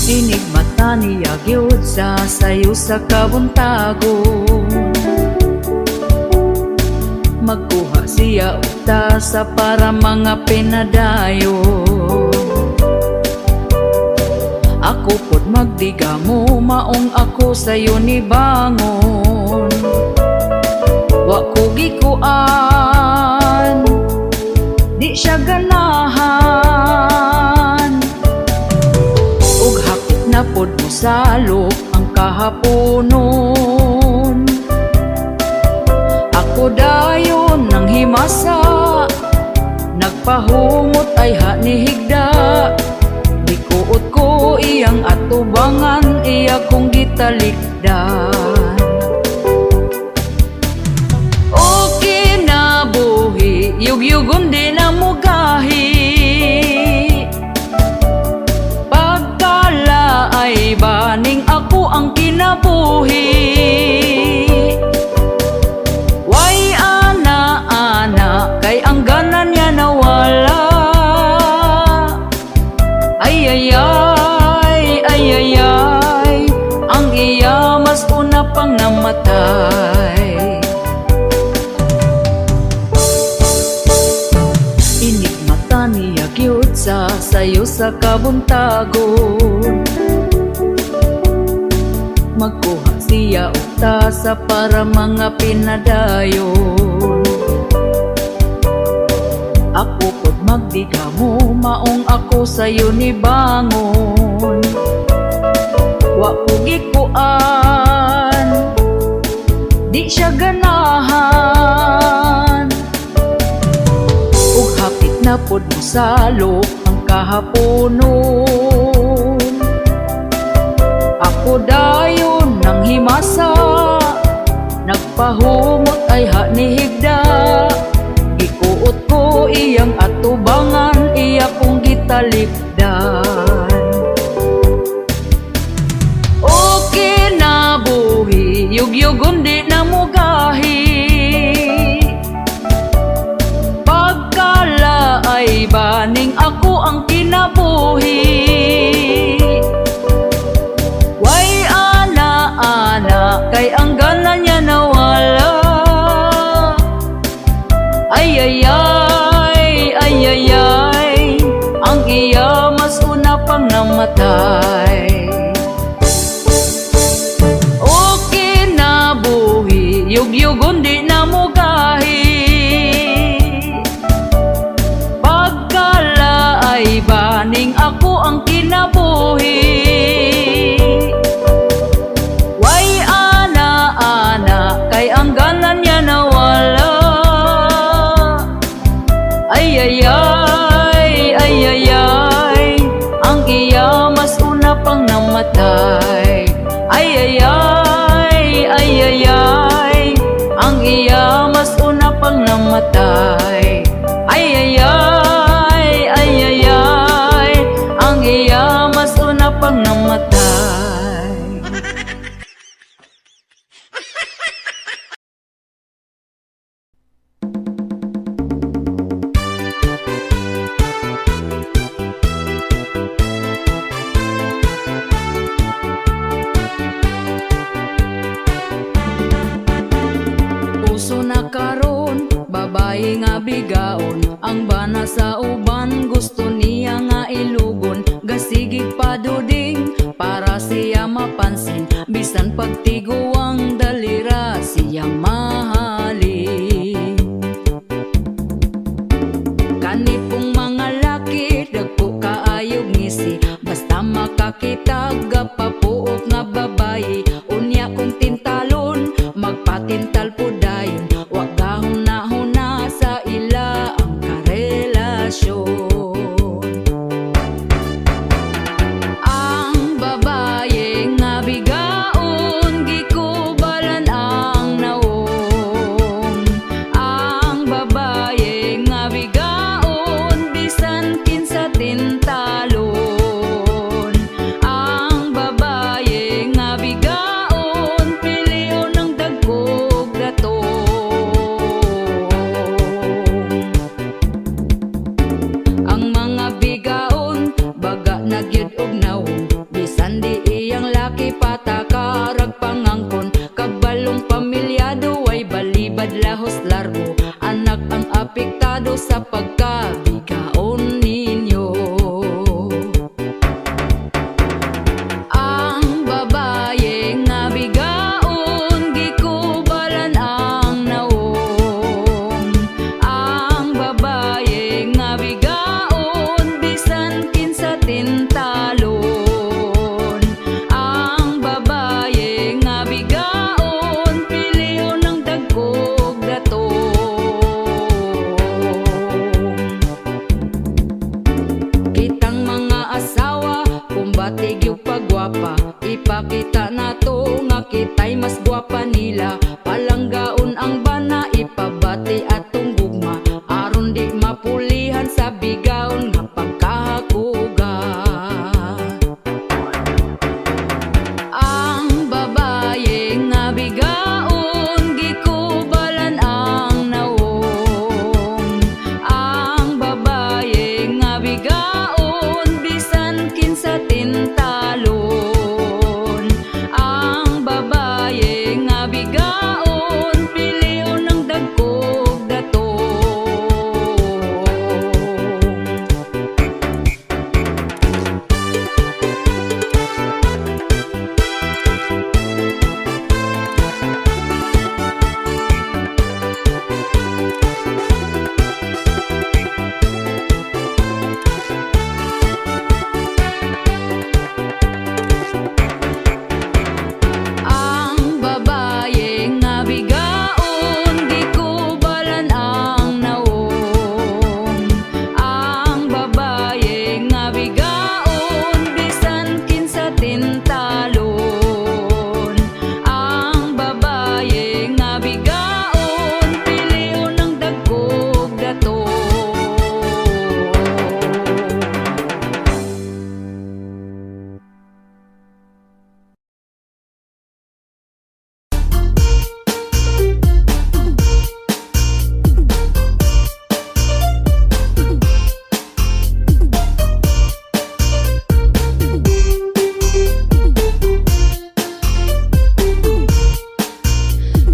Inig mata niya gyud sa sayo sa kabuntagon. Magkuha siya utasa para mga pinadayon. Ako pod magdiga mo, maong ako sayo ni bangon. Wa ko gikuan, di siya ganahan. Ug hapit na pod mo salok ang kahaponon. Ako dayon nang himasa, nagpahumot ay hanihigda. Dikuot ko iyang atubangan, iya kong gitalikdan. O kinabuhi, yugyugon din ang mugahi. Pagkala ay baning ako ang kinabuhi. Way ana-ana, kay ang ganan niya nawala. Ay, ang iya mas una pang namatay. Inig mata niya gyud sa sayo sa kabuntagon. Magkuha siya utasa para mga pinadayon. Ako pod magdiga mo, maong ako sayo ni bangon. Wa ko gikuan, di siya ganahan. Ug hapit na pod mo salok ang kahaponon. Ako dayon nang himasa, nagpahumot ay hanihigda. Gikuot ko iyang atubangan, iya kong gitalikdan. O kinabuhi, yugyugon di na mugahi. Pagkala ay baning ako ang kinabuhi. Way ana-ana, kay ang ganan niya nawala. Ay, ang iya mas una pang namatay. O kinabuhi, yugyugon di na mugahi. Pagkala ay baning ako ang kinabuhi. Way ana-ana, kay ang ganan niya nawala. Ay, ang iya mas una pang namatay. Ay, ang iya mas una pang namatay. Ay, ang iya mas una pang namatay. Babae nga bigaon, ang bana sa uban, gusto niya nga ilugon. Gasigig paduding para siya mapansin, bisan pagtiguang dalira siya mahalin. Kanipong mga laki, dagpo kaayog ngisi, basta makakitag papuok nga babae. Unya kong tintalon, magpatintal po dayon, wag gahon na sa ila ang karelasyon. lahos largo, anak ang apektado sa pagkabigaon ninyo. Ang babaye nga bigaon, gikubalan ang naong. Ang babaye nga bigaon, bisan kinsa tintalon. Ang babaye nga bigaon, piliyon ng dagkog datong. Kitang mga asawa, kumbatig yung pagwapa, ipakita nato nga kita'y mas gwapa nila. Palanggaon ang bana, ipabati atong gugma, aron di mapulihan sa bigaon nga pagkahakuga. Ang babaye nga bigaon, gikubalan ang naong. Ang babaye nga bigaon, bisan kinsa tintalon. Ang babaye nga bigaon, piliyon ng dagkog datong. Ang babaye nga bigaon, gikubalan ang naong. Ang babaye nga bigaon, bisan kinsa tintalon. Ang babaye nga bigaon, piliyon ng dagkog datong.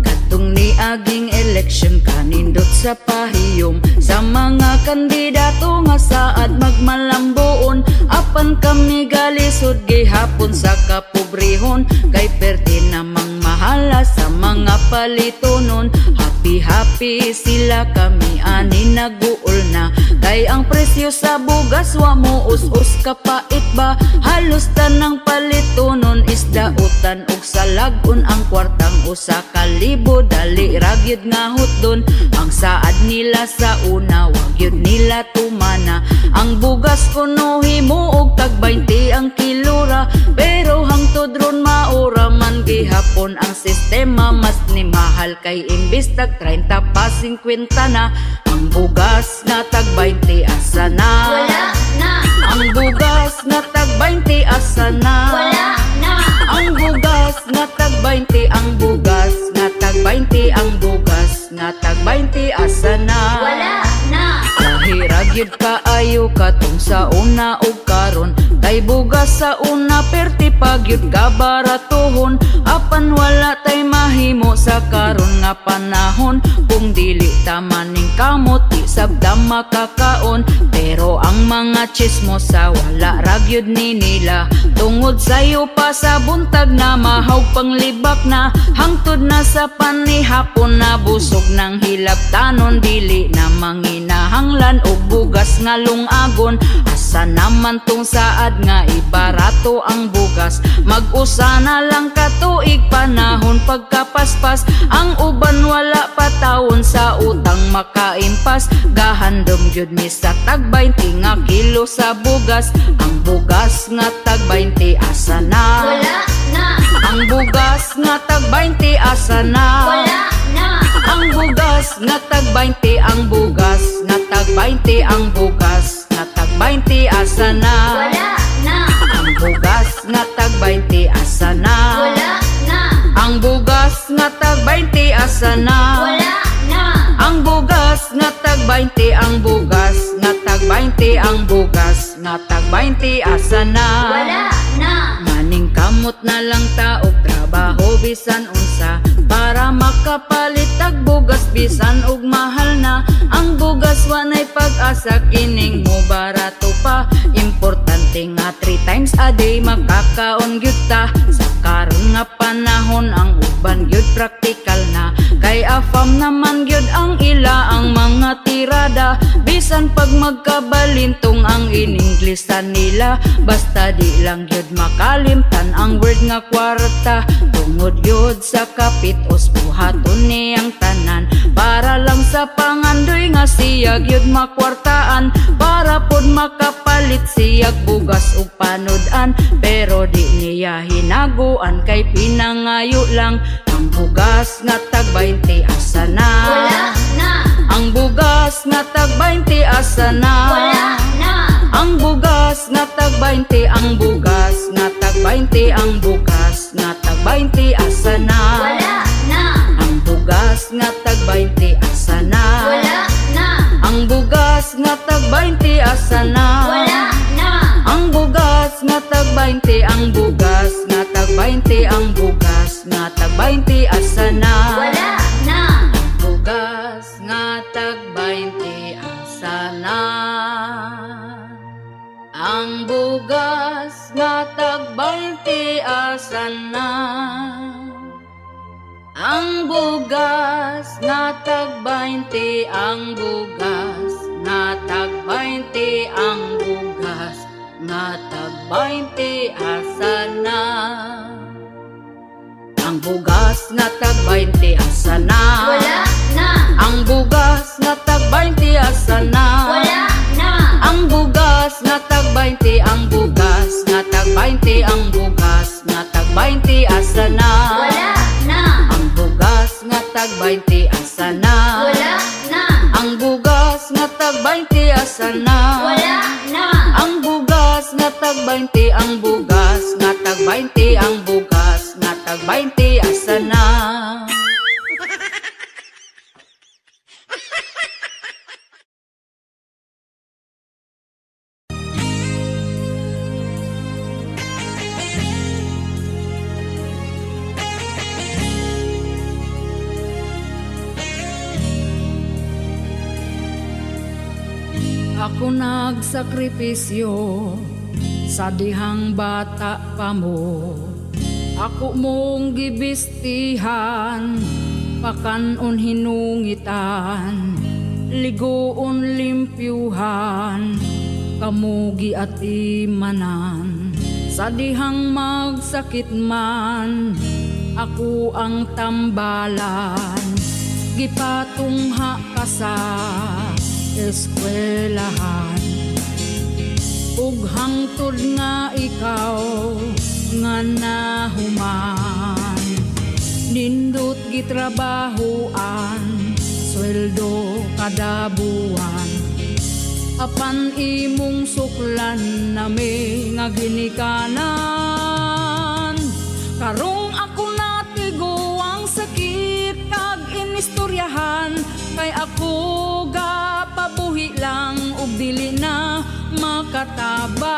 Katong niaging eleksyon, kanindot sa pahiyom sa mga kandidato nga saad magmalambuon. Apan kami galisod gihapon sa kapobrehon, kay perti namang mahala sa mga palitonon. Happy sila kami ani naguol na, kay ang presyo sa bugas wa mo us-us kapait ba. Halos tanang palitonon isda utan ug salagon, ang kwartang usa ka libo dali ragyod nga hutdon. Ang saad nila sa una wag yun nila tumana, ang bugas kuno himo og tag 20 ang kilora. Pero hangtod ron maura man gihapon ang sistema, mas ni mahal kay imbis tag 30 pa 50 na. Ang bugas nga tag 20 asa na? Wala na. Ang bugas nga tag 20 asa na? Wala na. Ang bugas nga tag 20, ang bugas nga tag 20, ang bugas nga tag 20 asa na? Wala na. Kahirag yun kaayo katong sa una o karon, kay bugas sa una perti pag yun kabaratuhon. Apan wala tay mahimo sa karon nga panahon, kung dili tamaning kamot di sabda makakaon. Pero ang mga chismosa wala ragyod ni nila, tungod sayo pa sa buntag na mahaw panglibak na. Hangtod na sa panihapon na busog ng hilabtanon, dili na manginahanglan og bugas nga lungagon. Asa naman tong saad nga ibarato ang bugas, mag-usa na lang katuig panahon pagkapaspas. Ang uban wala pa taon sa utang makaimpas, gahandom gyud mi sa tag 20 nga kilo sa bugas. Ang bugas nga tag 20 asa na? Wala na. Ang bugas nga tag 20 asa na? Wala na. Ang bugas nga tag 20, ang bugas nga tag 20, ang bugas nga tag 20 asa na? Wala na. Ang bugas nga tag 20 asa na? Wala na. Ang bugas nga tag 20 asa na? Wala na. Ang bugas nga tag 20, ang bugas nga tag 20, ang bugas nga tag 20 asa na? Wala na. Maning Kamot na lang taog trabaho bisan unsa para makapalit tag bugas bisan og mahal na. Ang bugas wanay pag-asa kining mo barato pa. Importante nga 3 times a day makakaon gyud ta. Sa karon nga panahon ang uban gyud praktikal na. Kay afam naman gyud ang ila ang mga tirada. Bisan pag magkabalintong ang in-Inglesan nila. Basta di lang gyud makalimtan ang word nga kwarta. Tungod gyud sa kapitos buhaton niyang tanan. Para lang sa pangandoy nga siya gyud makwartaan. Para pod makapalit siyag bugas ug panodan. Pero di niya hinaguan kay pinangayo lang. Ang bugas nga tag 20 asa na. Wala na. Ang bugas nga tag 20 asa na. Wala na. Ang bugas nga tag 20, ang bugas nga tag 20, ang bugas nga tag 20 asa na. Wala na. Ang bugas nga tag 20 asa na. Wala na. Ang bugas nga tag 20 asa na. Wala na. Ang bugas nga tag 20, ang bugas nga tag 20, ang bugas nga tag 20 asa na. Wala na. Bugas nga tag 20 asa na. Ang bugas nga tag 20 asa na. Ang bugas nga tag 20, ang bugas nga tag 20, ang bugas nga tag 20 asa na. Ang bugas nga tag 20 asa na. Wala na. Ang bugas nga tag 20 asa na. Wala na. Ang bugas nga tag 20, ang bugas nga tag 20, ang bugas nga tag 20 asa na. Wala na. Ang bugas nga tag 20 asa na. Wala na. Ang bugas nga tag 20 asa na. Wala na. Ang bugas nga tag 20, ang bugas nga tag 20, ang bugas nga tag 20 asa na. Ako nagsakripisyo sa dihang bata pa mo. Ako mong gibistihan, pakanon hinungitan, ligoon limpyuhan, kamugi at imanan. Sa dihang magsakit man, ako ang tambalan, gipatungha ka sa eskwelahan. Ug hangtod nga ikaw nga nahuman, nindot gitrabahoan, sweldo kada buwan. Apan imong suklan nami nga ginikanan. Karong ako natigo ang sakit kag inistoryahan, kay ako pabuhi lang ug dili na makatabang.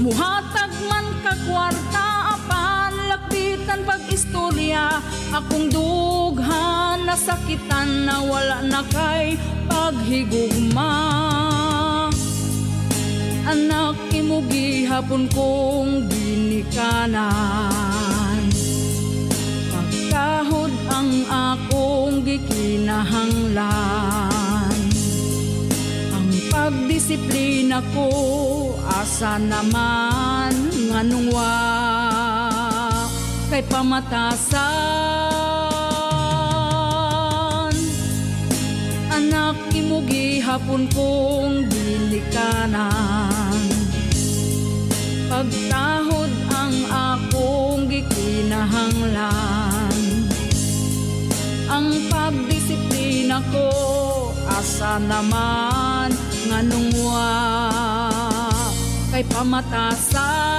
Muhatag man ka kwarta apan lakbitan pag-istorya, akong dughan nasakitan na wala na kay paghigugma. Anak imo gihapon kong ginikanan, pagkahod ang akong gikinahanglan. Ang pagdisiplina ko asa naman nganong wa kay pamatasan. Anak imo gihapon kong ginikanan, pagkahod ang akong gikinahanglan. Ang pagdisiplina ko asa naman nganong wa kay pamatasan.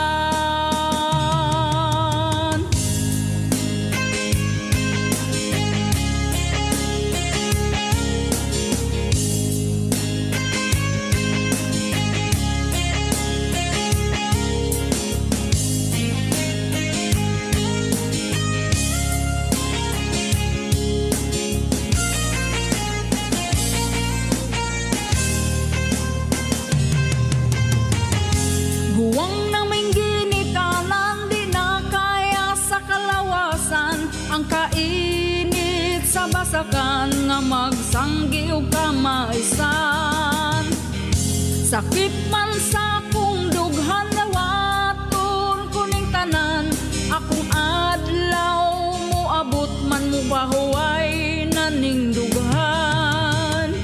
sakan nga magsanggi o kamaisan. Sakit man sa akong dughan lawaton kuning tanan, akong adlaw mo abot man mo bahuay naning dughan.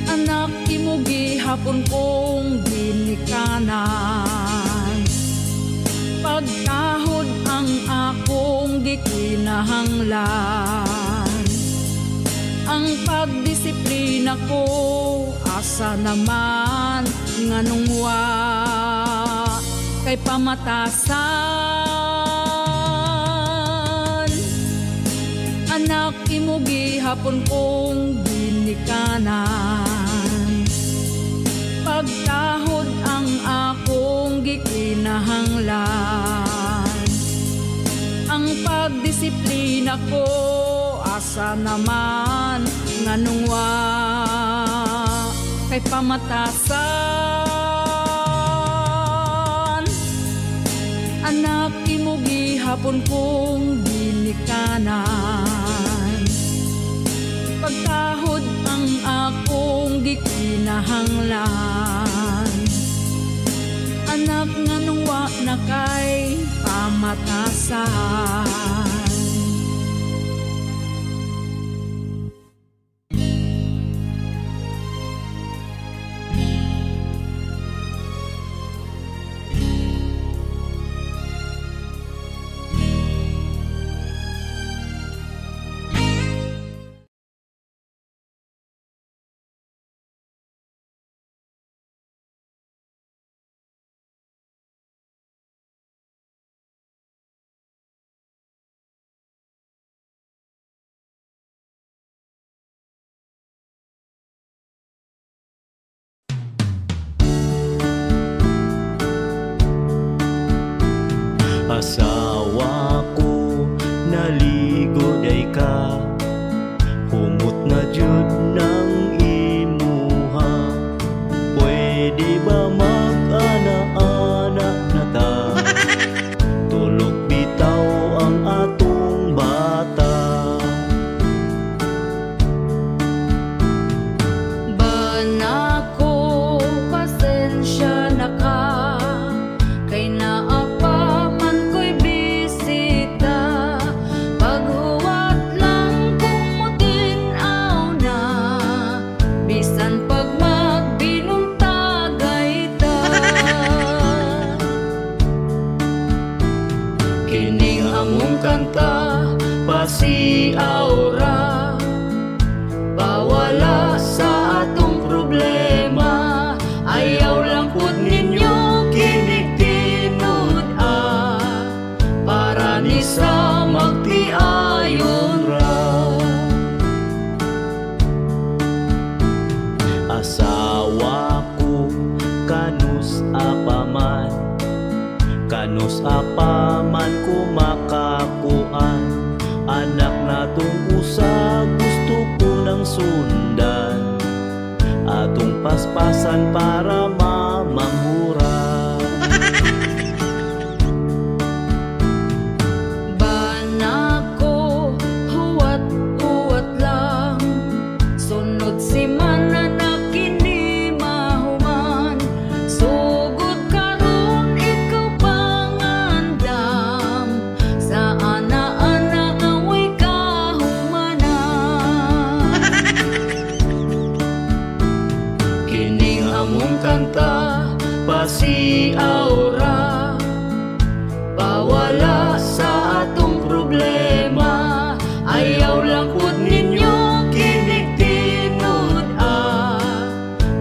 Anak imugi hapon kong ginikanan, pagkahod ang akong gikinahanglan. Ang pagdisiplina ko asa naman nganong wa kay pamatasan. Anak imugi hapon kong ginikanan, pagkahod ang akong gikinahanglan. Ang pagdisiplina ko asa naman nganong wa kay pamatasan. Anak imugi hapon kong ginikanan, pagkahod ang akong gikinahanglan. Anak nganong wa na kay pamatasan. Asawa ko naligo day ka, humot na jud ng imuha. Pwede ba mag-ana-ana na ta? Tulog bitaw ang atong bata. Banako pasensya na ka, kay naapa kanta pasi aura, bawala sa atong problema. Ayaw lang pud ninyo kinig-tinud para ni sa magtiayon ra. Asawa ko kanus apaman, kanus apaman kumakakuan. Anak natong usa gusto ko nang sundan, atong paspasan para mamangura. Banako huwat-huwat lang, sunod si mana na kini mahuman. Sugod karon ikaw pangandam sa ana-ana away kahumanan. Kining among kanta pasi aura, bawala sa atong problema. Ayaw lang pud ninyo kinig-tinud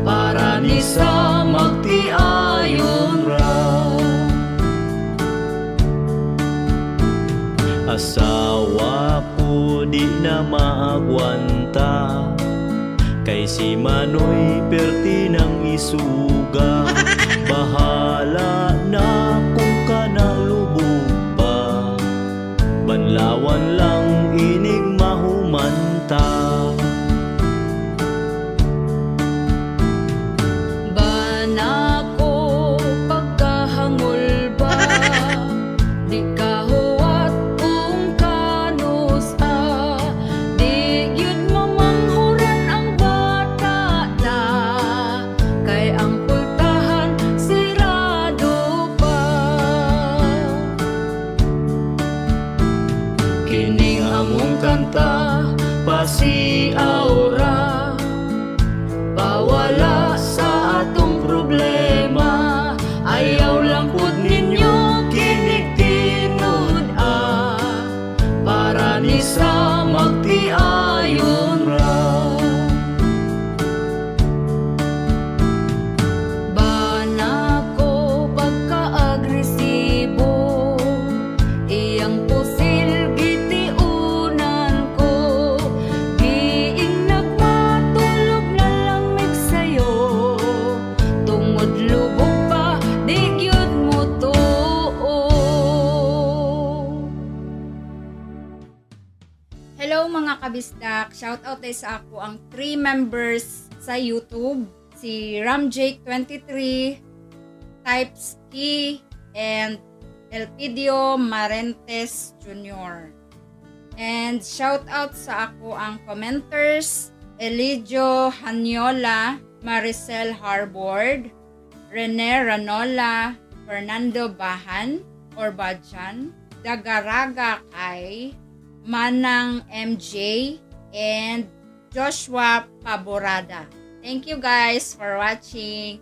para ni sa magtiayon ra. Asawa ko di na maagwanta, kay si Manoy perti ng isuga. Bahala na kung kanang lubog pa, banlawan lang inig mahumanta. Banako pagkahangol ba, di ka huwat kung kanus di Kabisdak. Shout out tayo sa ako ang 3 members sa YouTube. Si Ramjake23, Typeski, and Elpidio Marentes Jr. And shout out sa ako ang commenters, Elidio Hanyola, Maricel Harbord, Rene Ranola, Fernando Bahan or Badjan, Dagaraga Kai, Manang MJ, and Joshua Paborada. Thank you guys for watching.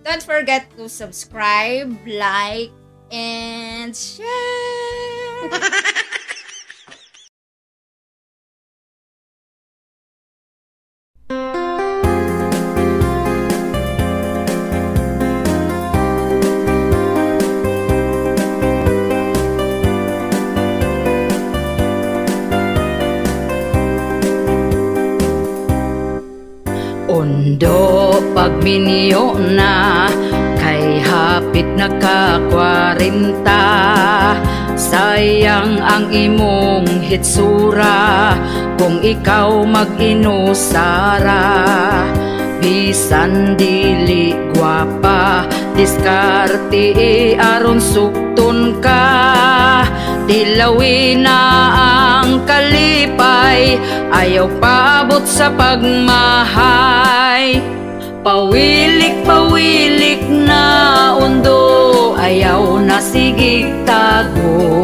Don't forget to subscribe, like, and share. Ondo pagminyo na kay hapit na ka 40. Sayang ang imong hitsura kung ikaw mag-inusara. Bisan dili gwapa, diskarte aron sukton ka. Dilawin na ang kalipay, ayaw paabot sa pagmahay. Pawilik-pawilik na undo, ayaw na sigig tago.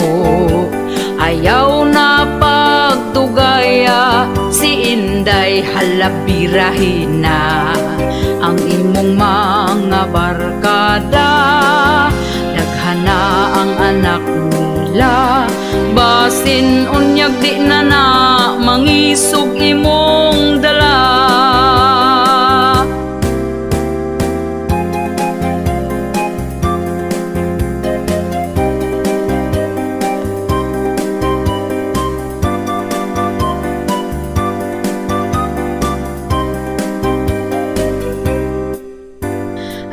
Ayaw na pagtugaya, si Inday halabirahin na. Ang imong mga barkada, daghana ang anak nila. Basin unyag di na na, mangisog imong dala.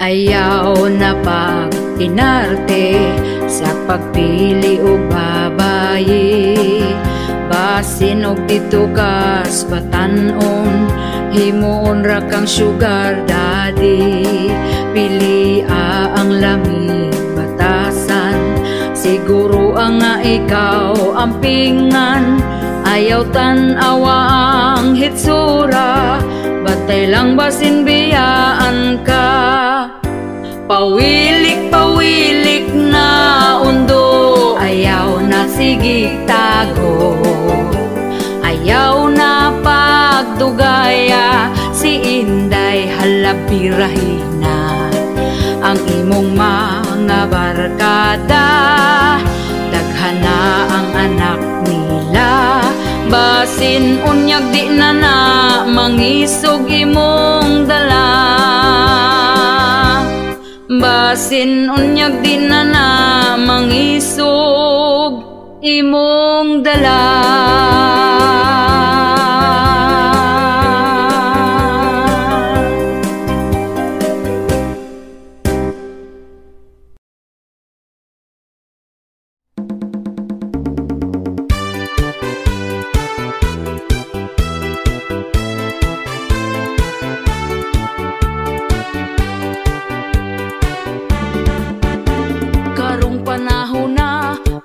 Ayaw na pag-inarte sa pagpili o babayi. Basin og dito kas batanon, himuon ra kang sugar daddy. Pili ang lamig batasan, siguro ang nga ikaw ang pingan. Ayaw tan-awa ang hitsura, batay lang basin biyaan ka. Pawilik-pawilik na undo, ayaw na sigig tago. Ayaw na pagdugaya, si Inday halabirahin na. Ang imong mga barkada, daghana ang anak nila. Basin unyag di na na, mangisog imong dala. Basin unyag di na na, mangisog imong dala.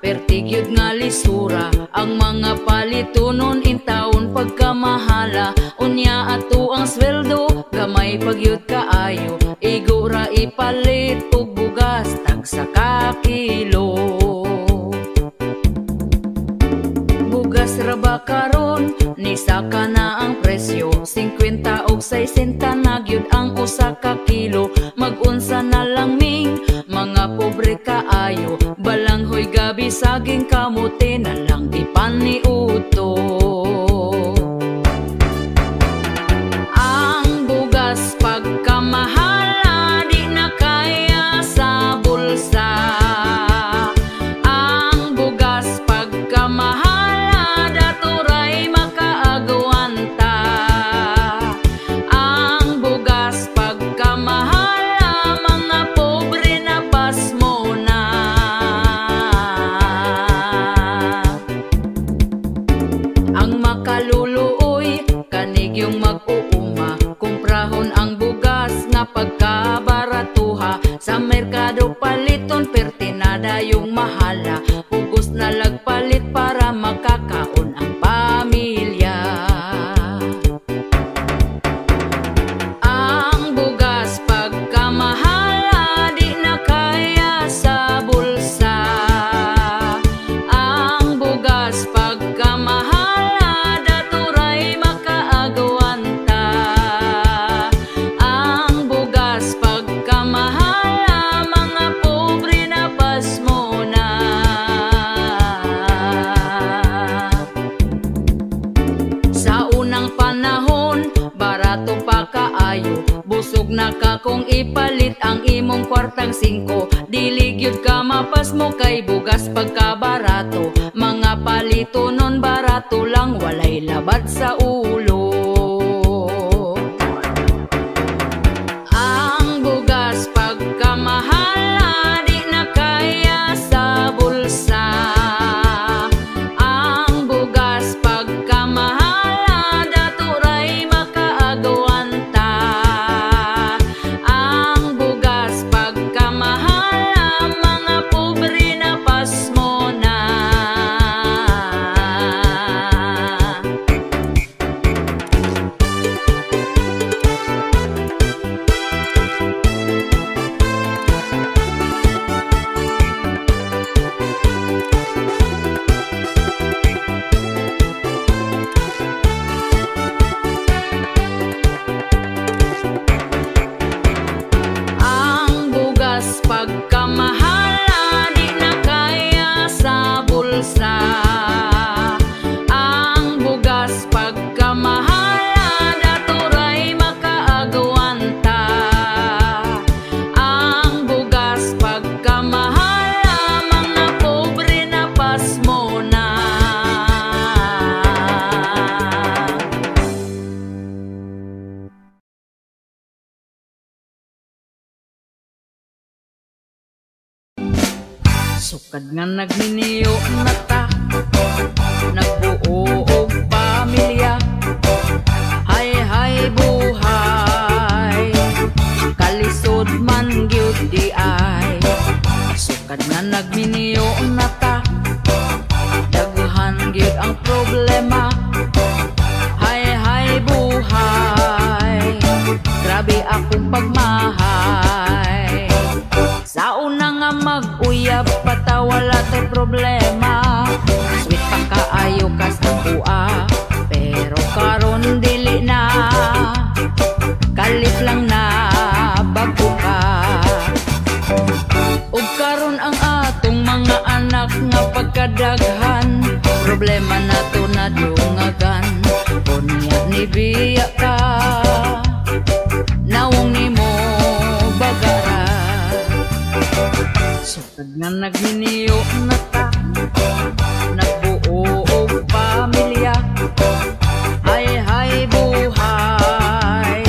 Pertigyod nga lisura, ang mga palitunon intawon pagkamahala. Unya ato ang sweldo, gamay pagyud kaayo. Igo ra ipalit og bugas, tagsa ka kilo. Bugas ra ba karon, nisaka na ang presyo. 50 og 60 na gyud ang usa ka kilo. Mag-unsa na lang ming, mga pobre kaayo. Balanghoy gabi saging kamote na lang ipaniuto. Ang bugas pagkamahala, di na kaya sa bulsa. Ang bugas pagkamahala, daturay makaagawanta. Ang bugas pagkamahala, mga pobre na pasmo na. Ang makalulong naka kung ipalit ang imong kwartang 5. Dili gyud ka mapas mo kay bugas pagkabarato. Mga palito nun barato lang, walay labad sa ulo. Ang bugas pagkamahal di na kaya sa bulsa. Ang bugas pagkamahal daturay makaagawanta. Ang bugas pagkamahal mga pobre na pasmo na. Ang bugas pagkamahal di na kaya sa bulsa. Ang bugas pagkamahal daturay makaagawanta. Ang bugas pagkamahal mga pobre na pasmo na. Sukad nga nagminiyo na ta, nagbuo og pamilya. Hay buhay, kalisod man gyud di ay. Sukad nga nagminiyo na ta, daghan gyud ang problema. Hay buhay, grabe akong pagmahay. Sa una nga mag-uyab patawala tay problema. Sweet pa kaayo ka sa buwa, pero karon dili na. Kalit lang na bago ka. Ug karon ang atong mga anak nga pagkadaghan, problema nato na dungagan. Unya ni biya ka, nawong nimo bagara. Sukad nga nagminiyo na ta, nagbuo og pamilya. Hay buhay,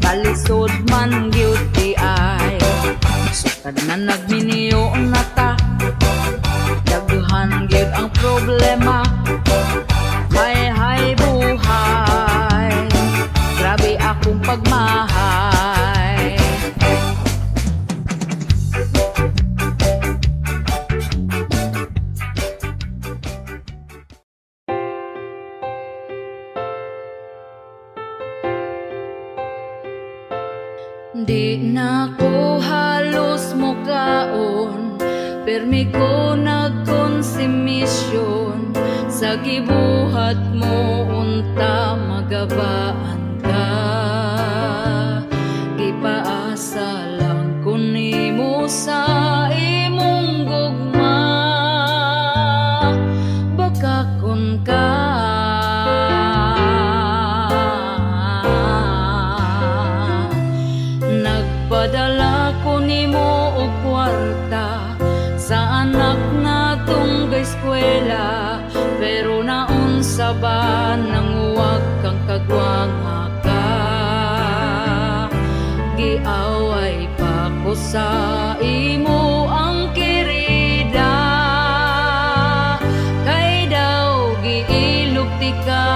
kalisod man gyud di ay. Sukad nga nagminiyo na ta, daghan gyud ang problema. Hay buhay, grabe akong pagmahay. Di na ko halos mukaon, permi ko nagkonsumisyon. Sa gibuhat mo unta magabaan ka. Gipaasa lang ko nimo sa imong gugma. Baka kun ka nagpadala ko nimo og kwarta sa anak natong eskwela, pero naunsa ba nang huwag kang kagwanga ka. Giaway pa ko sa imo ang kirida, kay daw giilugti ka.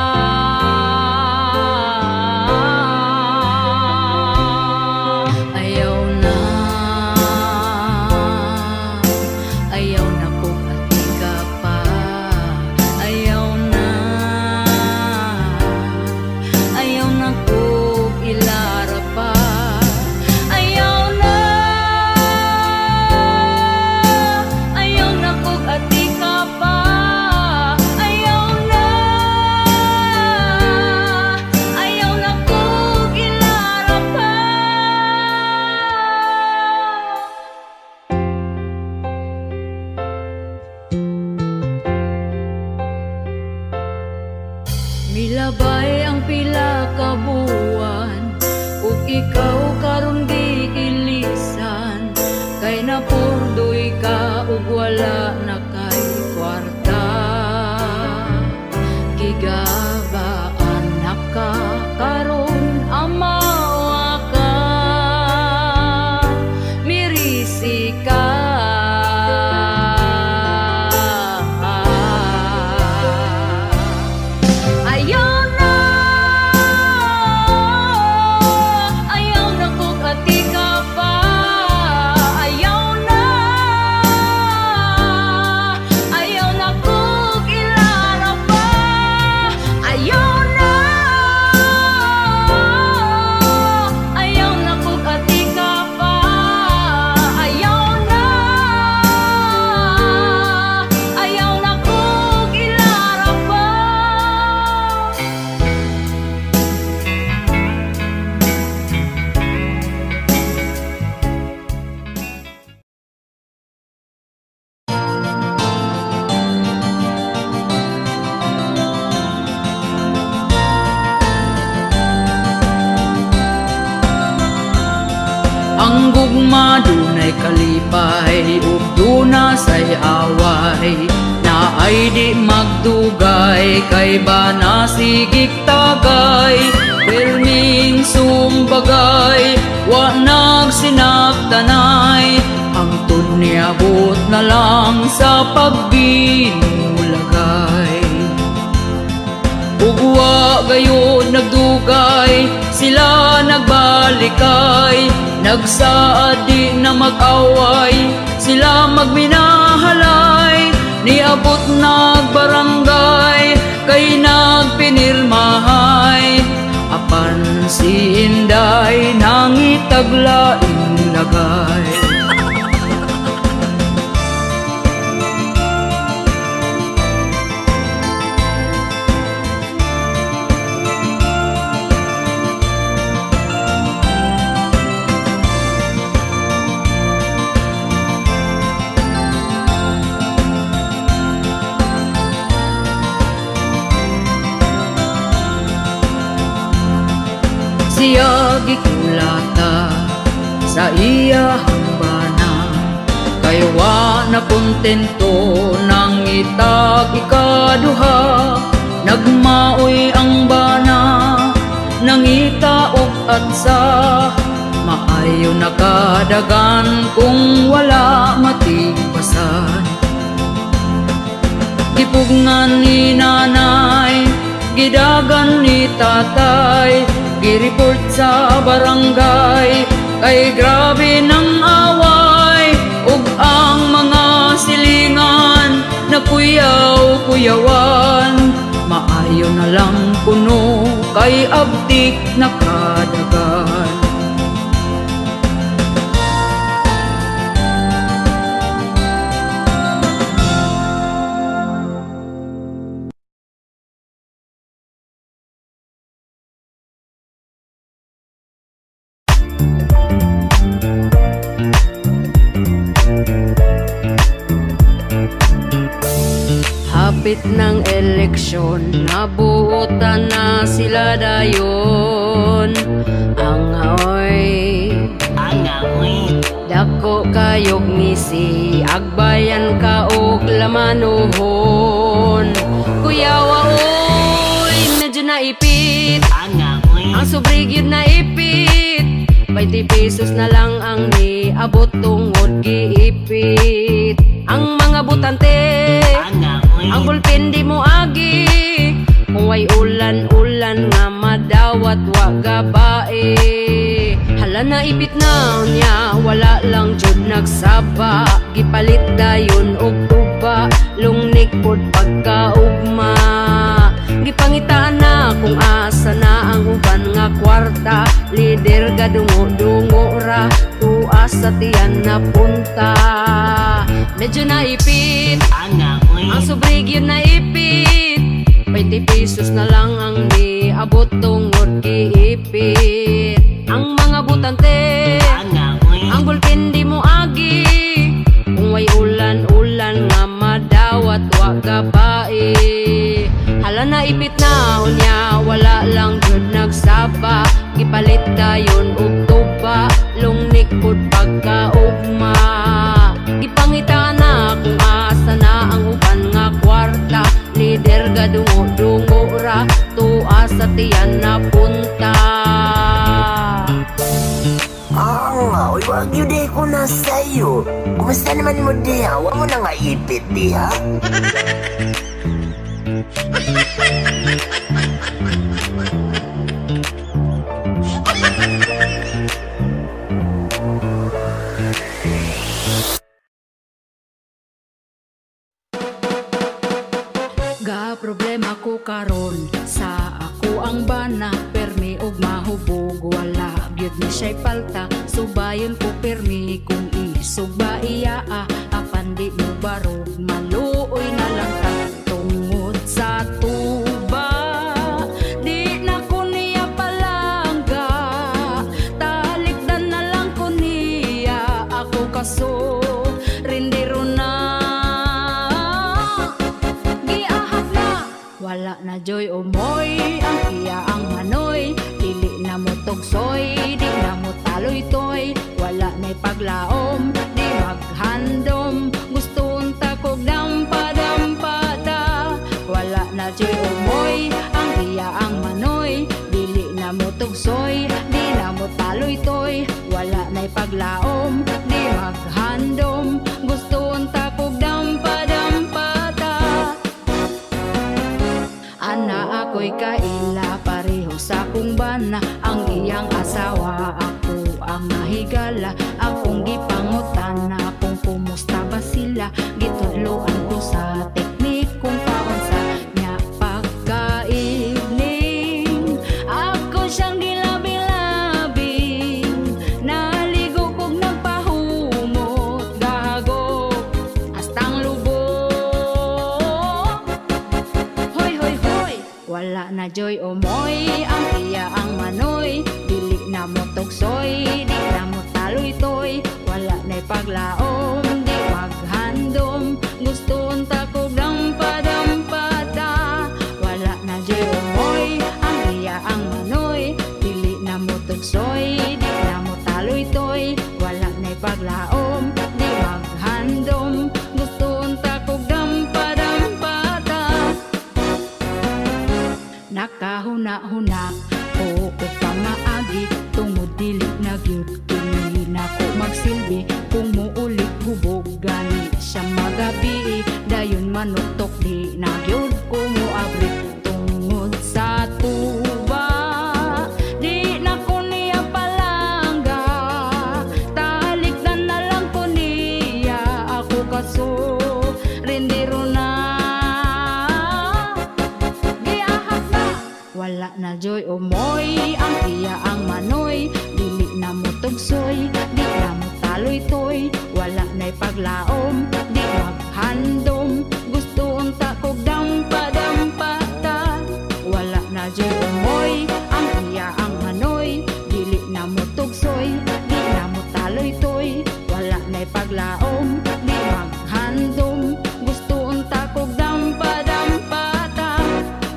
Milabay ang pila ka buwan, ug ikaw karon di ilisan, kay napurdoy ka ug wala na kay kwarta. Gigabaan na ka karon amawa ka, mirisi ka. Ang gugma dunay kalipay ug duna say away, na ay di magdugay kay bana sigig tagay. Perming sumbagay wa nagsinaktanay, ang tunyabot na lang sa pagbinulagay. Ugwa gayon nagdugay, sila nagbalikay, nagsaad di na mag-away, sila magminahalay. Niabot nagbarangay, kay nagpinirmahay, apan si Inday nangitaglaing lagay. Siya gikulata sa iya hambana, kay wa na kontento nang itag ikaduha. Nagmaoy ang bana, nangita og atsa, maayo nakadagan kung wala matibasan. Gipugngan ni nanay, gidagan ni tatay, gireport sa barangay, kay grabe ng away. Ug ang mga silingan na kuyaw-kuyawan, maayo na lang kuno kay abtik nakadagan. Hapit ng eleksyon, nabuotan na sila dayon. Angaoy, dako kayog misi, agbayan ka og lamanuhon. Kuyawa oy, medyo naipit, ang sobrig yun naipit. 20 pesos na lang ang niabot tungod giipit. Ang mga butante, ang bulpen di mo agi, kung way ulan-ulan nga madawat wa gabae. Hala na ipit na niya, wala lang jud nagsaba, gipalit dayon og tuba, lungnik pod pagkaugma. Gipangitaan na kung asa na ang uban nga kwarta, lider gadungo-dungo ra, tuas sa tiyan na punta. Medyo naipit, ang sobrig yun naipit, 20 pesos na lang ang niabot tungod giipit. Ang mga butante, ang bulpen di mo agi, kung way ulan-ulan nga madawat wa gabae. Hala na ipit na unya, wala lang jud nagsaba, gipalit Palit dayon og tuba, lungnik pud pagkaugma. Ipangita na kung asa na ang uban nga kwarta. Lider ga dungo-dungo ra, tuwa sa tiyan na punta. Uy, wag yun di ko na sa'yo. Kumusta naman mo diha? Huwag mo na nga ipit diha. Ga problema ko karon sa ako ang bana, permi og mahubog wala gyud ni siya'y palta. Subayon ko permi kung isog ba iya apan di mo barog maluoy na lang ta tungod sa tuba. Di na ko niya palangga, talikdan na lang ko niya ako kaso rindiro na. Wala na joy umoy, ang iya ang manoy. Dili na mo tugsoy, di na mo taloy toy. Wala na'y paglaom, di maghandom. Gusto unta kog dampa-dampada. Wala na joy umoy, ang iya ang manoy. Dili na mo tugsoy, di na mo taloy toy. Wala na'y paglaom, di maghandom. Gusto unta kog dampa-dampada. Ana ako'y kaila, pareho sa kong bana. Ang iyang asawa, ako ang nahigala. Akong gipangutana kung kumusta ba sila. Gitudloan ko sa teknik kung paunsa niya pagkaigning. Ako siyang gilabing-labing, naligo kog nagpahumot. Gago, astang lubog. Hoy, hoy, hoy, wala na joy umoy, ang iya ang manoy. Dili na mo tugsoy, di na mo taloy toy. Wala na'y paglaom, di maghandom. Gusto unta kog dampa-dampada. Wala na joy umoy, ang iya ang manoy. Dili na mo tugsoy, di na mo taloy toy. Wala na'y paglaom, di maghandom. Gusto unta kog dampa-dampada. Nakahuna-huna ko kog pamaagi, tungod dili na gyud kini nako magsilbi. Kung muulit hubog gani siya magabi, dayon manutok di na gyud ko moabri. Tungod sa tuba, di na ko niya palangga, talikdan na lang ko niya ako kaso rindiro na. Wala na joy umoy, ang iya ang manoy. Dili na mo tugsoy, di na mo taloy toy. Wala na'y paglaom, di maghandom. Gusto unta kog dampa-dampada. Wala na joy umoy, ang iya ang manoy. Dili na mo tugsoy, di na mo taloy toy. Wala na'y paglaom, di maghandom. Gusto unta kog dampa-dampada.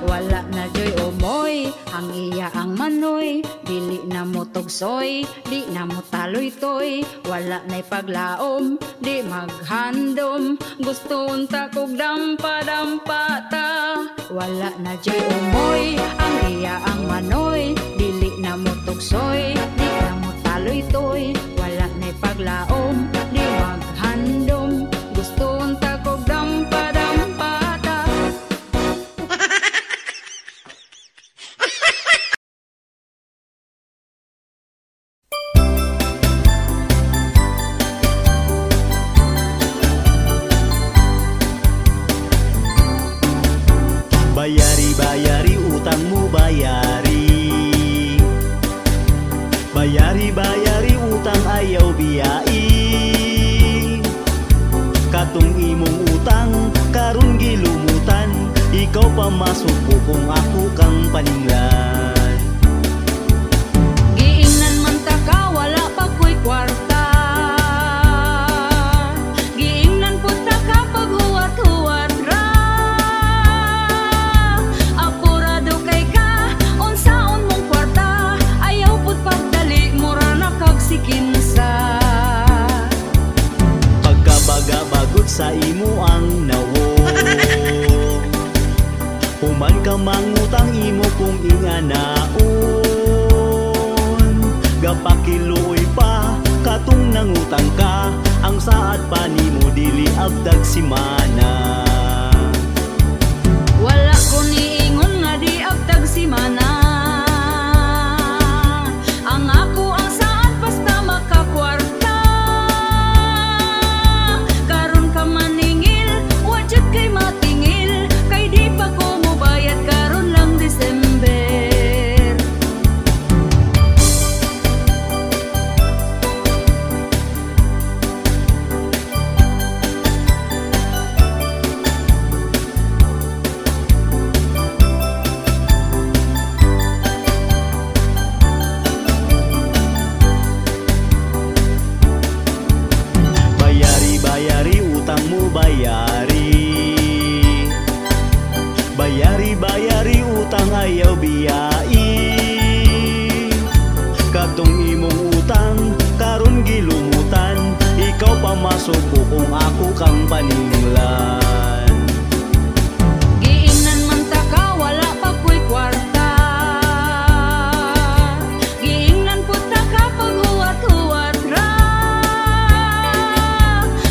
Wala na joy umoy, ang iya ang manoy. Dili na mo tugsoy, di na mo taloy toy. Wala na'y paglaom, di maghandom. Gusto unta kog dampa-dampata. Wala na joy umoy, ang iya ang manoy. Dili na mo tugsoy, di na mo taloy toy. Wala na'y paglaom, di maghandom. Gusto unta kog dampa-dampata. Bayari utangmu bayari. Bayari utang ayaw biyai. Katong imong utang karon gilumutan. Ikaw pamasok ko kung ako kang paninglan. Giingnan man ta ka, wala pa ko'y kwarta. Giingnan po ta ka pag huwat-huwat ra. Apurado kay ka, unsaon mong kwarta. Ayaw po nangutang ka, ang saad pa nimo dili abdag simana. Wala ko niingon nga di abtag si mana. Ang ako ang saan basta makakwarta. Karon ka maningil, wajud kay matingil. Kay di pa ko mobayad karon lang December. Bayari utang mo bayari. Bayari utang ayaw biyai. Katong imong utang karon gilumutan, ikaw pa masuko kung ako kang paninglan. Giingnan man ta ka wala pa ko'y kwarta. Giingnan po ta ka pag huwat-huwat ra.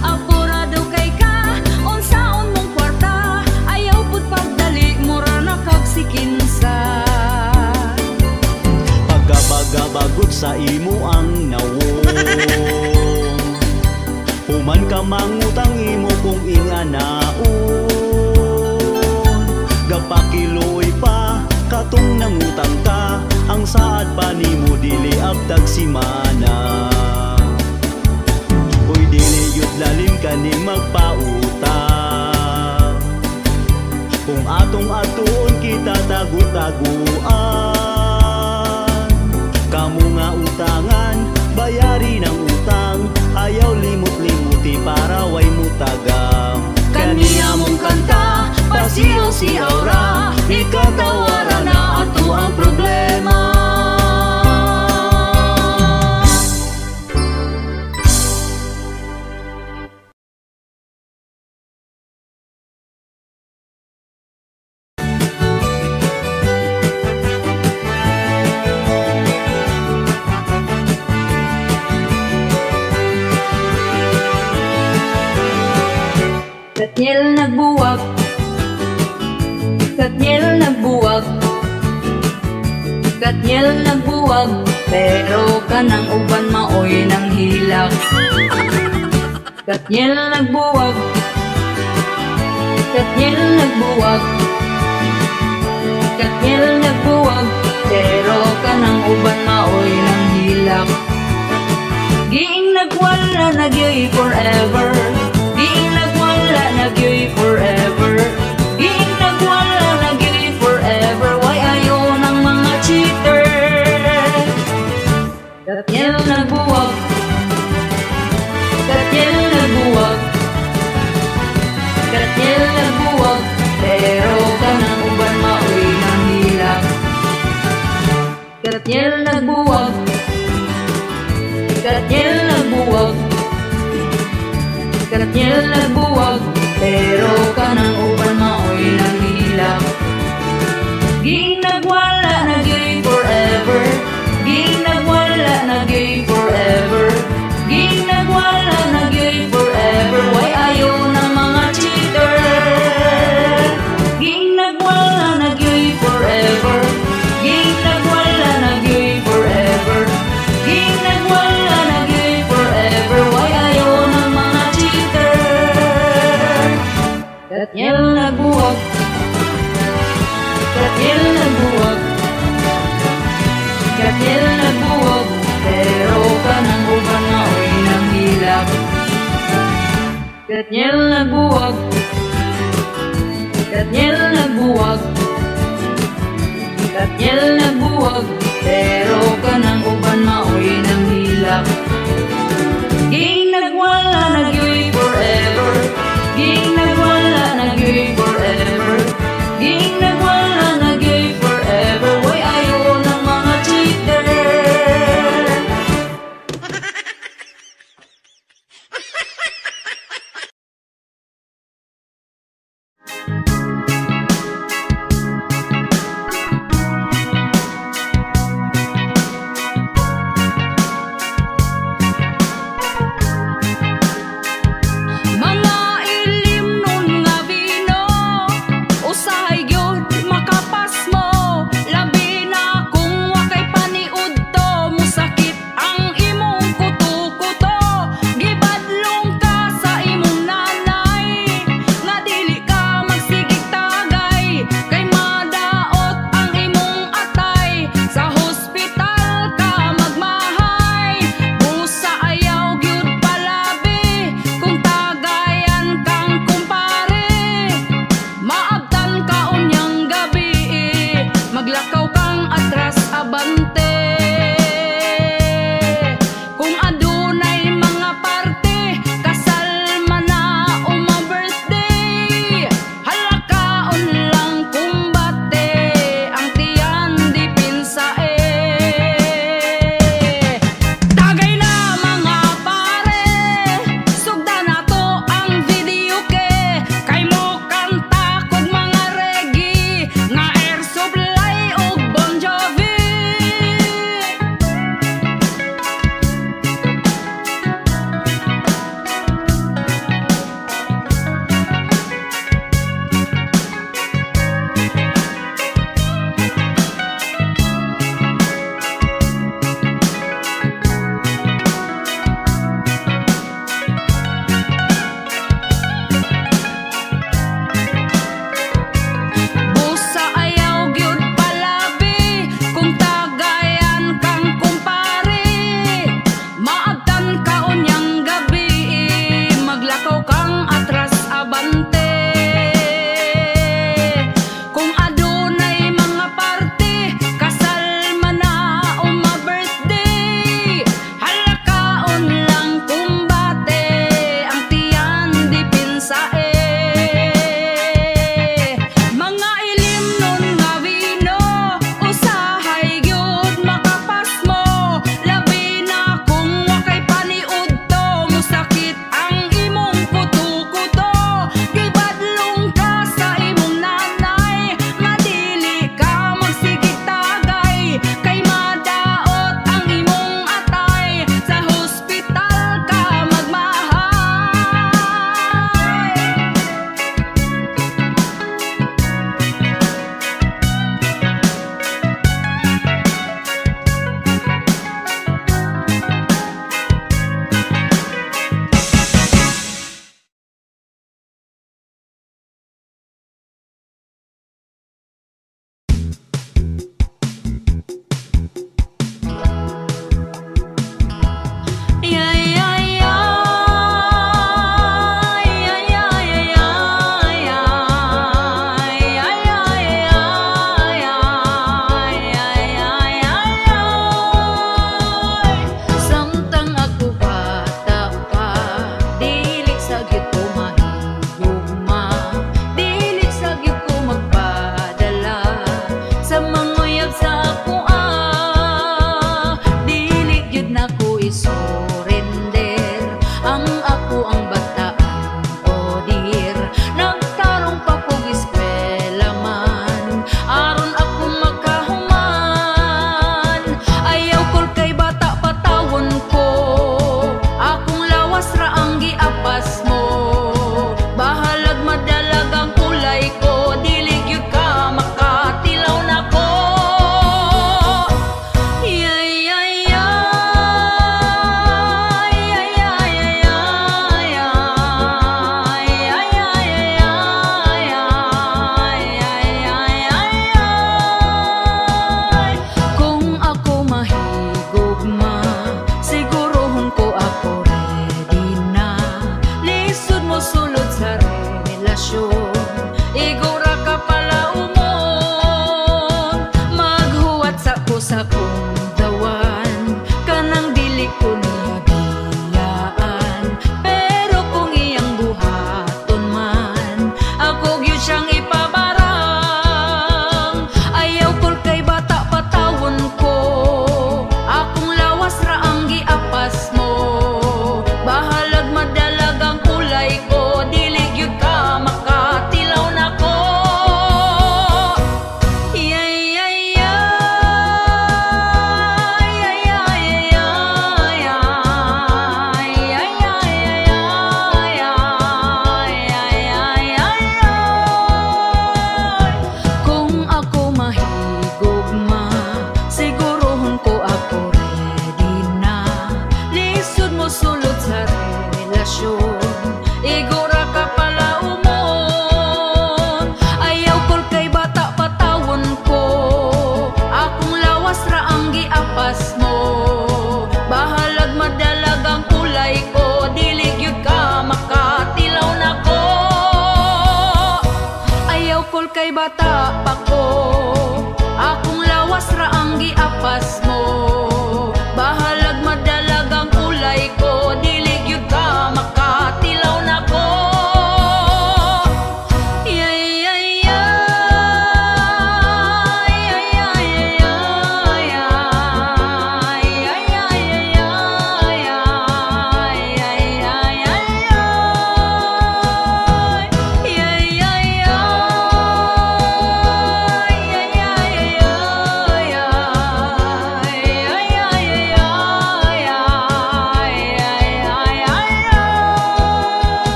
Apurado kay ka unsaon mong kwarta. Ayaw pud pagdali mura na kag sikinsa. Pagkabaga-bagot sa imo ang nawong, human ka mangutang imo kung inganaon. Gapakiloy pa katong nangutang ka, ang saad pa nimo dili abtag simana. Uy dili yud lalim kaning magpautang, kung atong atuon kita tagu-taguan. Kamu nga utangan, bayari ng utang, ayaw limot-limuti para way mutagam. Kaniya mong kanta, pasiyaw-siyaw ra, ikatawaran na ato ang problema. Katniel nagbuwag, Katniel nagbuwag, Katniel nagbuwag, pero kanang uban maoy nang hilak. Katniel nagbuwag, Katniel nagbuwag, Katniel nagbuwag, pero kanang uban maoy nang hilak. Giing nagwala nagyoy forever, giing nagwala nagyoy forever, giing nagwala nagyoy forever. Why ayaw ng mga cheater? Katniel nagbuwag, Katniel nagbuwag, Katniel nagbuwag, pero kanang uban maoy nang hilak. Katniel nagbuwag, Katniel nagbuwag, Katniel nagbuwag, pero kanang uban maoy nang hilak. Giing nagwala nagyoy forever, giing nagwala nagyoy forever, giing nagwala nagyoy forever. Why ayaw ng mga cheater? Giing nagwala nagyoy forever, giing nagwala nagyoy forever, giing nagwala nagyoy forever. Why ayaw ng mga cheater? Katniel nagbuwag, Katniel nagbuwag, Katniel nagbuwag, pero kanang uban maoy nang hilak. Katniel nagbuwag, Katniel nagbuwag, Katniel nagbuwag, pero kanang uban maoy nang hilak. Giing nagwala nagyoy forever, giing nagwala nagyoy forever, giing nagwala nagyoy forever. Why ayaw ng mga cheater?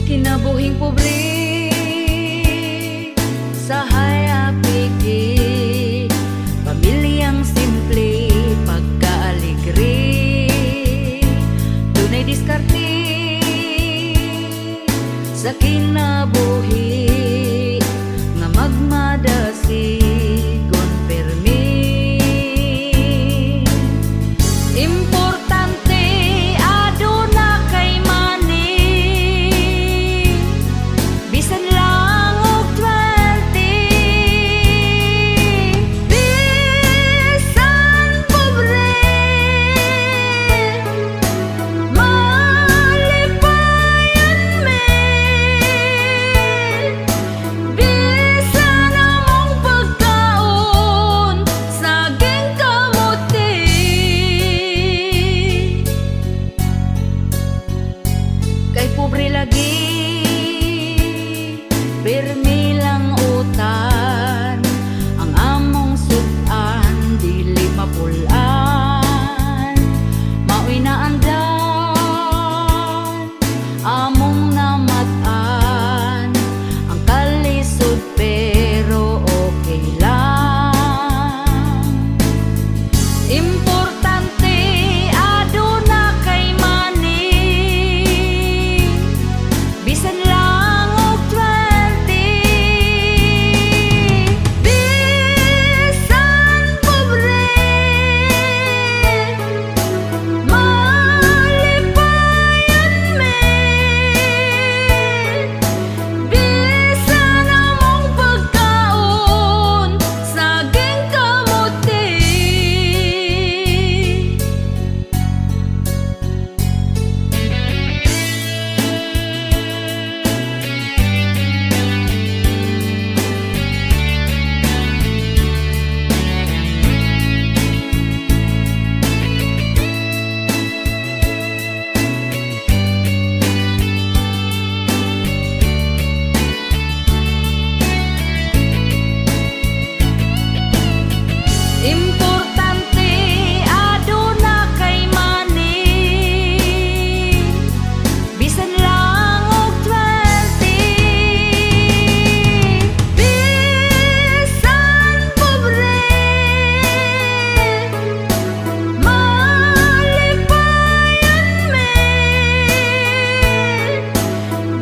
Kinabuhing pobre sa hayapigi, pamilyang simple pagkaaligre, dunay diskarte sa kinabuhi nga magmadasigon permi. Importante aduna kay money, bisan lang og 20. Bisan pobre malipayan me, bisan among pagkaon saging kamuti. Kay pobre lagi pirmi lang utan, ang among sudan dili mapulan, mao'y naandan among namatan, ang kalisod pero okay lang. Importante aduna kay money, bisan lang og 20. Bisan pobre malipayan me, bisan among pagkaon saging kamuti. Importante aduna kay money, bisan lang og 20. Bisan pobre malipayan me,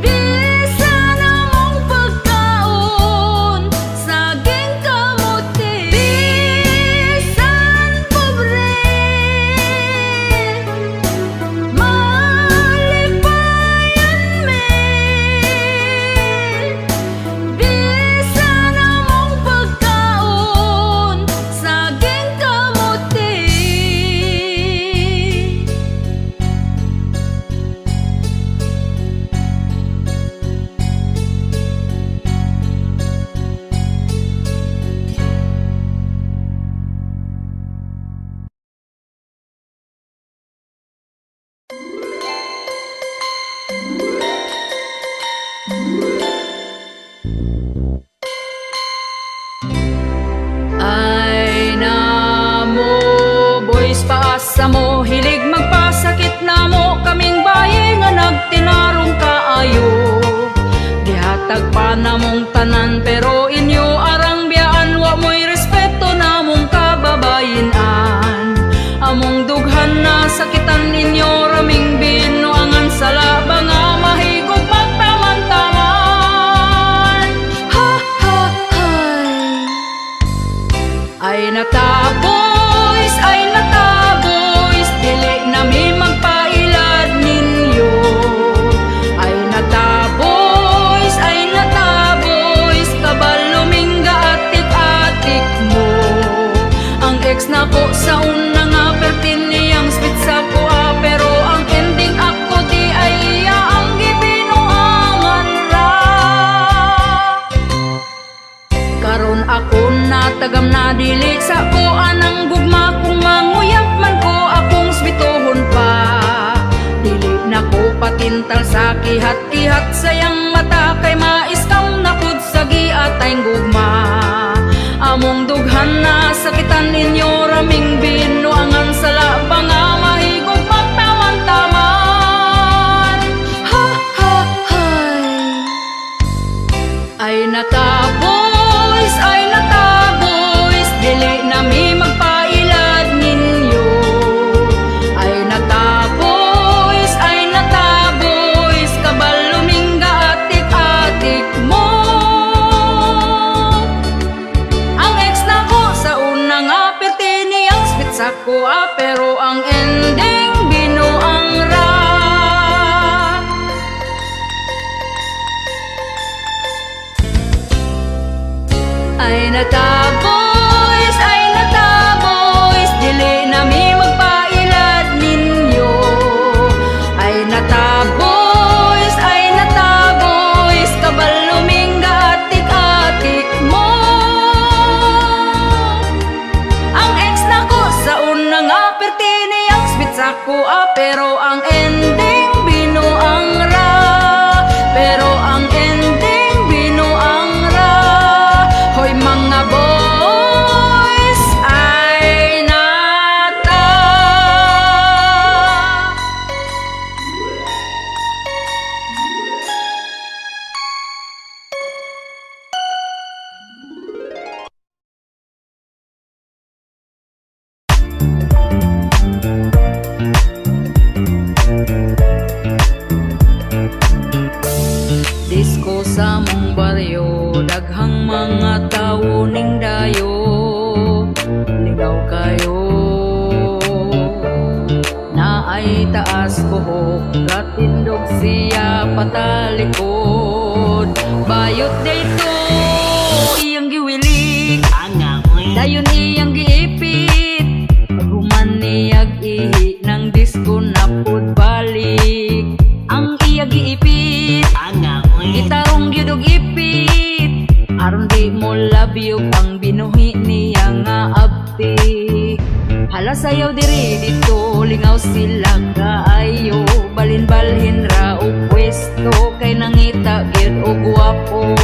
bisan among pagkaon saging kamuti. Bisan pobre malipayan me, bisan among pagkaon saging kamuti. Ay namo, boys paasa mo, hilig magpasakit na mo, kaming bayi nga nagtinarong kaayo. Dihatag pa namong tanan pero inyo arang biyaan, wa mo'y respeto namong kababayinan. Among dughan na sakitan ninyo raming binuangan sa labang nga mahigog magtaman-taman. Ha ha hay. Ay nataboys, dili nami magpailad ninyo. Ay nataboys, kabalumingga atik-atik mo. Ang ex na ko sa una nga pertin niyang spit sa kuha, pero ang ending ako di ay iya ang gibinuangan ra. Karon ako natagam na dili sa ko anang gugma, kung manguyap man ko akong spitohon pa. Dili na ko patintal sa kihat-kihat sayang mata, kay maiskam na pud sa giatayng gugma. Among dughan na sakitan ninyo raming binuangan sa labang nga mahigog magtaman-taman. Ha ha hay. nataboys, dili nami magpailad ninyo. Ay nataboys, kabaluming gaatik-atik mo. Ang ex na ko sa unang aperte niyang spit sa kuha, pero ang ending binuang ra. Ay nataboys, dili nami magpailad ninyo. Ay nataboys, kabaluming gaatik-atik mo. Ang ex na ko sa unang aperte niyang spit sa kuha, pero ang ending binuang ra. Pero ang ending binuang ra. Hoy mga boys, ay nata. Disko sa mong baryo, daghang mga tao ning dayo, ligaw kayo. Naay taas buhok, gatindog siya patalikod. Bayot dayto iyang giwilik, dayon iyang giipit. Paghuman niyag ihi ng disko napod balik. Ang iyang giipit, gitarong gyud og ipit, aron di mo labyog ang binuhi niya nga abti. Hala sayaw diri dito, lingaw sila kaayo, balin-balhin ra og pwesto, kay nangita gyud og gwapo.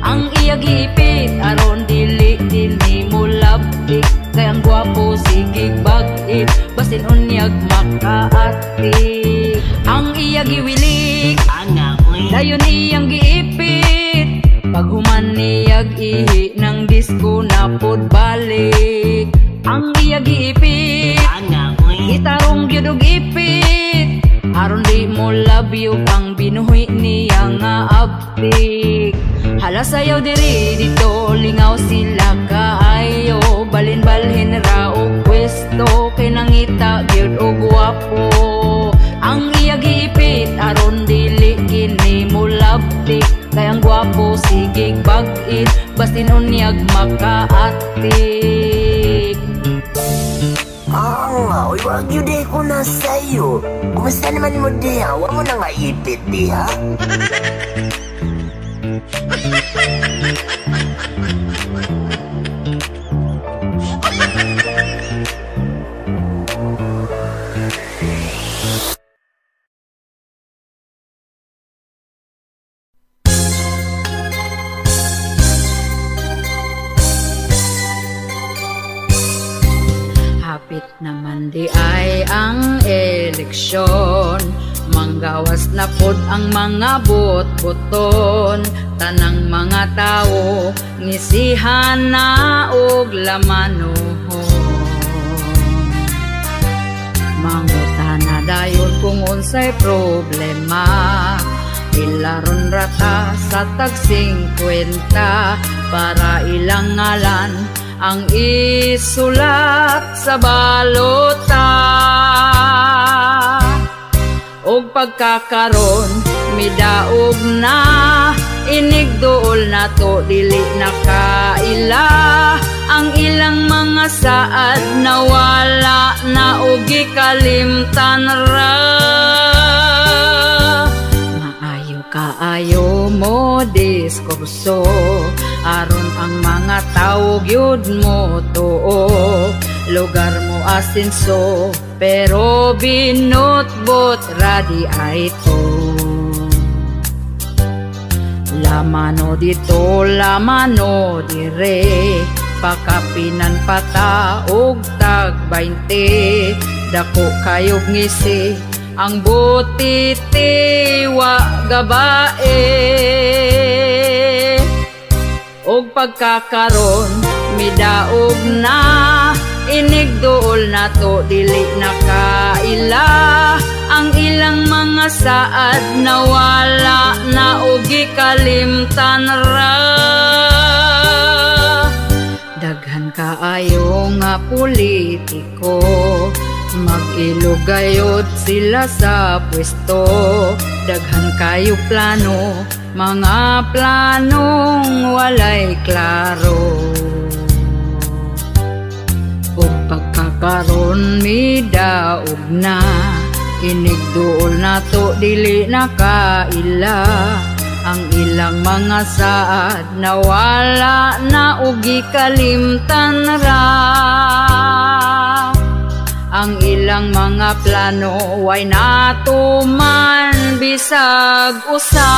Ang iya giipit, aron dili din ni mo labtik, kay ang gwapo sigig bag-it, basin unyag makaatik. Ang iya giwilik, dayon iyang giipit, paghuman niyag ihi ng disko napod balik. Ang iya giipit, gitarong gyud og ipit, aron di mo labyog ang binuhi niya nga abtik. Hala sayaw diri dito, lingaw sila kaayo, balin-balhin ra og pwesto, kay nangita gyud og gwapo. Ang iya giipit, aron dili kini mo labtik, kay ang gwapo sigig bag-it, basin unyag makaatik. Uy, wag yun di ko na sa'yo. Kumusta naman mo diha? Huwag mo na nga ipit diha. Hapit naman di ay ang eleksyon, manggawas na pod ang mga bot-boton. Tanang mga tao ngisihan na og lamanon. Mangutana dayon kung unsay problema, ilaron rata sa tag 50 para ilang ngalan ang isulat sa balota. Og pagkakaron midaog na, inigdool na to dili nakaila. Ang ilang mga saad nawala na og gikalimtan ra. Kaayo mo diskurso, aron ang mga tao gyud mo tuo. Lugar mo asinso, pero binutbot radi ay to. Lamano dito, lamano dire, pakapinan pata og tag 20. Dako kayog ngisi, ang butiti wa gabae. ug pagkakaron midaog na, inigduol na to dili nakaila, ang ilang mga saad nawala na ug gikalimtan ra. Daghan kaayo nga politiko, mag-ilugayod sila sa pwesto. Daghan kayo plano, mga planong walay klaro. Ug pagkakaron midaog na, inigduol na to dili nakaila, ang ilang mga saad nawala na ug gikalimtan ra. Ang ilang mga plano way natuman bisag usa.